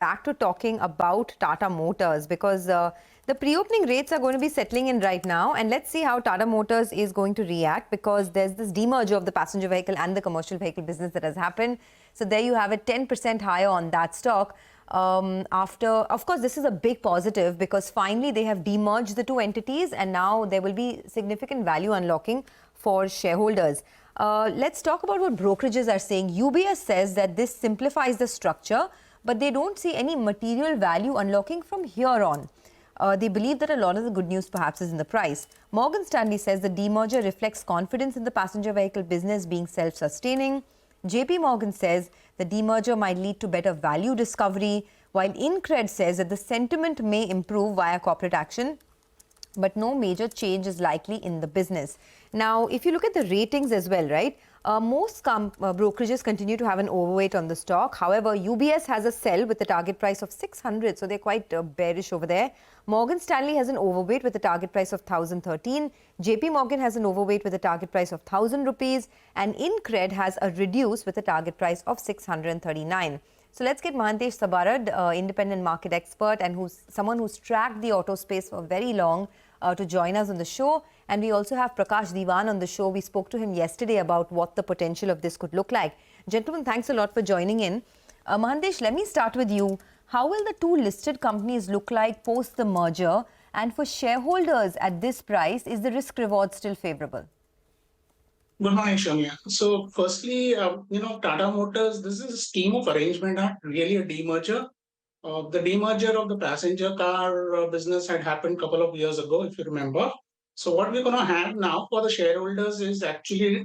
back to talking about Tata Motors because the pre-opening rates are going to be settling in right now, and let's see how Tata Motors is going to react because there's this demerger of the passenger vehicle and the commercial vehicle business that has happened. So there you have it, 10% higher on that stock. Of course, this is a big positive because finally they have demerged the two entities and now there will be significant value unlocking for shareholders. Let's talk about what brokerages are saying. UBS says that this simplifies the structure, but they don't see any material value unlocking from here on. They believe that a lot of the good news perhaps is in the price. Morgan Stanley says the demerger reflects confidence in the passenger vehicle business being self-sustaining. JP Morgan says the demerger might lead to better value discovery, while InCred says that the sentiment may improve via corporate action, but no major change is likely in the business. Now, if you look at the ratings as well, right, most brokerages continue to have an overweight on the stock. However, UBS has a sell with a target price of 600, so they're quite bearish over there. Morgan Stanley has an overweight with a target price of 1,013. JP Morgan has an overweight with a target price of 1,000 rupees, and InCred has a reduce with a target price of 639. So let's get Mahantesh Sabarad, independent market expert and someone who's tracked the auto space for very long, to join us on the show. And we also have Prakash Diwan on the show. We spoke to him yesterday about what the potential of this could look like. Gentlemen, thanks a lot for joining in. Mahantesh, let me start with you. How will the two listed companies look like post the merger? And for shareholders at this price, is the risk reward still favorable? Good morning, Sonia. So firstly, Tata Motors, this is a scheme of arrangement, not really a demerger. The demerger of the passenger car business had happened a couple of years ago, if you remember. So what we're going to have now for the shareholders is actually,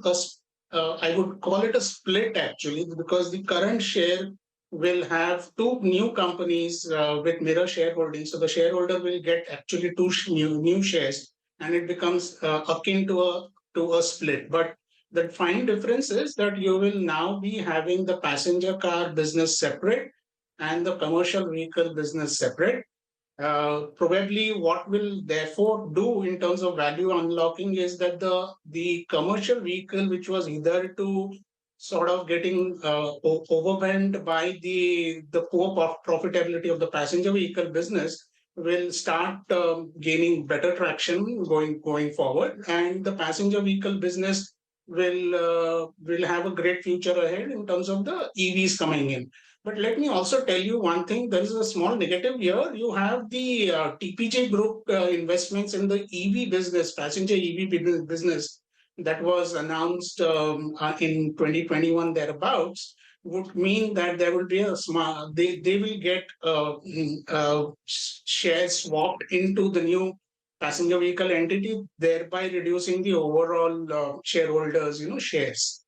I would call it a split actually, because the current share will have two new companies with mirror shareholding. So the shareholder will get actually two new shares, and it becomes akin to a split. But the fine difference is that you will now be having the passenger car business separate and the commercial vehicle business separate. Probably what will therefore do in terms of value unlocking is that the commercial vehicle, which was either to sort of getting overwhelmed by the poor profitability of the passenger vehicle business, will start gaining better traction going forward, and the passenger vehicle business will have a great future ahead in terms of the EVs coming in. But let me also tell you one thing. There is a small negative here. You have the TPJ Group investments in the EV business, passenger EV business, that was announced in 2021 thereabouts, would mean that there will be a small, they will get shares swapped into the new passenger vehicle entity, thereby reducing the overall shareholders, shares.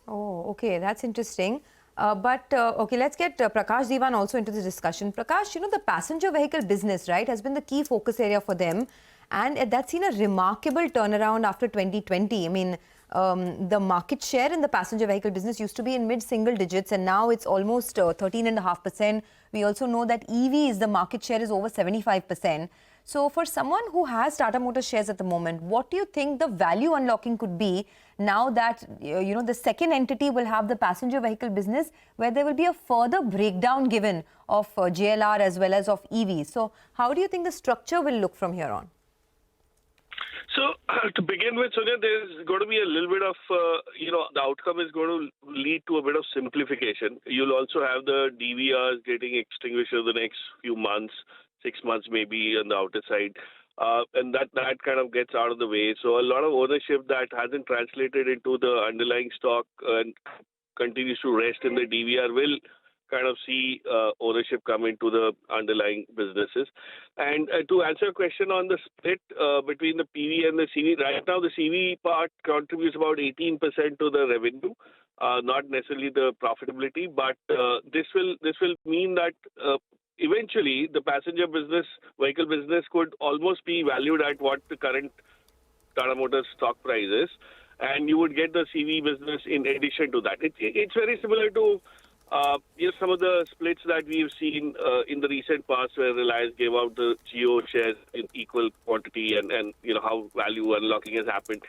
Oh, okay, that's interesting. Okay, let's get Prakash Diwan also into the discussion. Prakash, the passenger vehicle business, right, has been the key focus area for them. And that's seen a remarkable turnaround after 2020. I mean, the market share in the passenger vehicle business used to be in mid-single digits, and now it's almost 13.5%. We also know that EVs, the market share is over 75%. So for someone who has Tata Motors shares at the moment, what do you think the value unlocking could be now that, the second entity will have the passenger vehicle business, where there will be a further breakdown given of JLR as well as of EVs? So how do you think the structure will look from here on? So to begin with, Sonia, there's going to be a little bit of, the outcome is going to lead to a bit of simplification. You'll also have the DVRs getting extinguished over the next few months, 6 months maybe on the outer side. And that kind of gets out of the way. So a lot of ownership that hasn't translated into the underlying stock and continues to rest in the DVR will kind of see ownership come into the underlying businesses. And to answer your question on the split between the PV and the CV, right now the CV part contributes about 18% to the revenue, not necessarily the profitability, but this will mean that eventually the passenger vehicle business could almost be valued at what the current Tata Motors stock price is, and you would get the CV business in addition to that. It's very similar to some of the splits that we've seen in the recent past, where Reliance gave out the Geo shares in equal quantity, and how value unlocking has happened.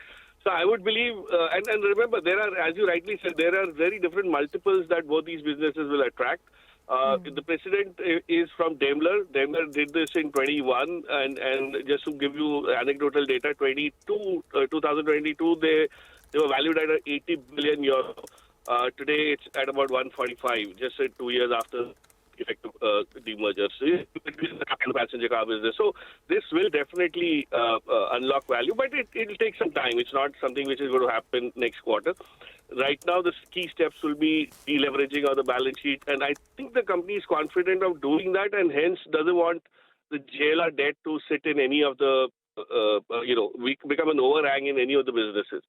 So I would believe, and remember, there are, as you rightly said, there are very different multiples that both these businesses will attract. The precedent is from Daimler. Daimler did this in 21, and just to give you anecdotal data, 2022 they were valued at 80 billion euro. Today it's at about 145, just 2 years after effective demerger between the truck and passenger car business. So this will definitely unlock value, but it will take some time. It's not something which is going to happen next quarter. Right now, the key steps will be deleveraging of the balance sheet, and I think the company is confident of doing that, and hence doesn't want the JLR debt to sit in any of the, become an overhang in any of the businesses,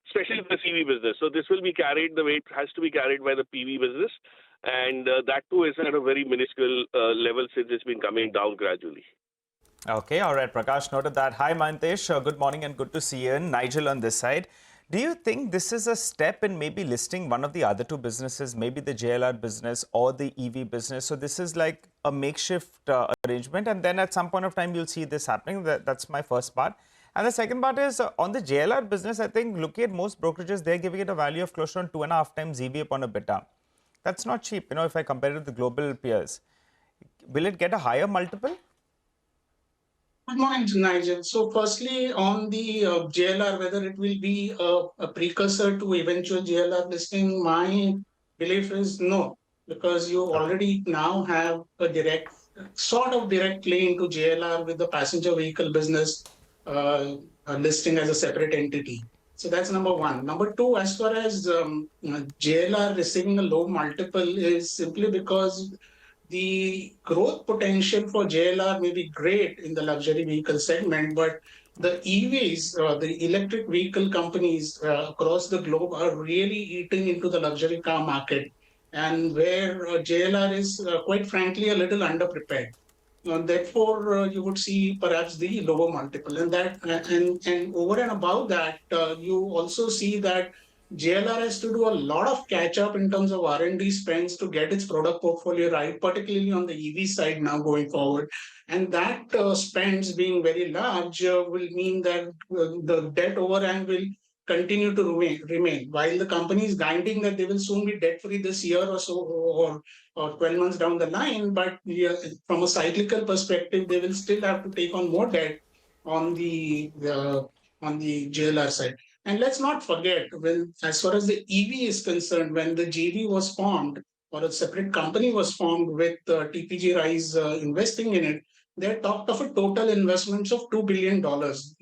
especially the CV business. So this will be carried the way it has to be carried by the PV business, and that too is at a very minuscule level since it's been coming down gradually. Okay, all right, Prakash noted that. Hi, Mahantesh. Good morning and good to see you. Nigel on this side. Do you think this is a step in maybe listing one of the other two businesses, maybe the JLR business or the EV business? So this is like a makeshift arrangement, and then at some point of time you'll see this happening. That's my first part. And the second part is on the JLR business, I think looking at most brokerages, they're giving it a value of close to 2.5 times EV upon EBITDA. That's not cheap, if I compare it with the global peers. Will it get a higher multiple? Good morning, Nigel. So firstly, on the JLR, whether it will be a precursor to eventual JLR listing, my belief is no, because you already now have a sort of direct link to JLR with the passenger vehicle business listing as a separate entity. So that's number one. Number two, as far as JLR receiving a low multiple is simply because the growth potential for JLR may be great in the luxury vehicle segment, but the EVs, the electric vehicle companies across the globe are really eating into the luxury car market, and where JLR is quite frankly a little underprepared. Therefore, you would see perhaps the lower multiple, and over and above that, you also see that JLR has to do a lot of catch up in terms of R&D spends to get its product portfolio right, particularly on the EV side now going forward. And that spends being very large will mean that the debt overhang will continue to remain. While the company is guiding that they will soon be debt free this year or so, or 12 months down the line, but from a cyclical perspective, they will still have to take on more debt on the JLR side. And let's not forget, as far as the EV is concerned, when the JV was formed or a separate company was formed with TPG Rise investing in it, they talked of a total investments of $2 billion.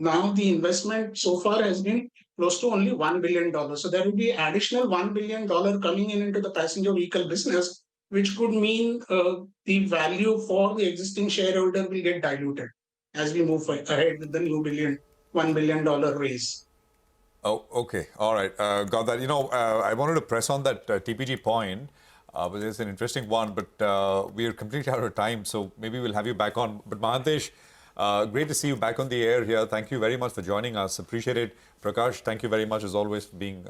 Now the investment so far has been close to only $1 billion. So there will be additional $1 billion coming into the passenger vehicle business, which could mean the value for the existing shareholder will get diluted as we move ahead with the new $1 billion raise. Oh, okay. All right. Got that. I wanted to press on that TPG point, but it's an interesting one, but we are completely out of time, so maybe we'll have you back on. But Mahantesh, great to see you back on the air here. Thank you very much for joining us. Appreciate it. Prakash, thank you very much as always for being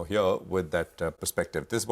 here with that perspective. This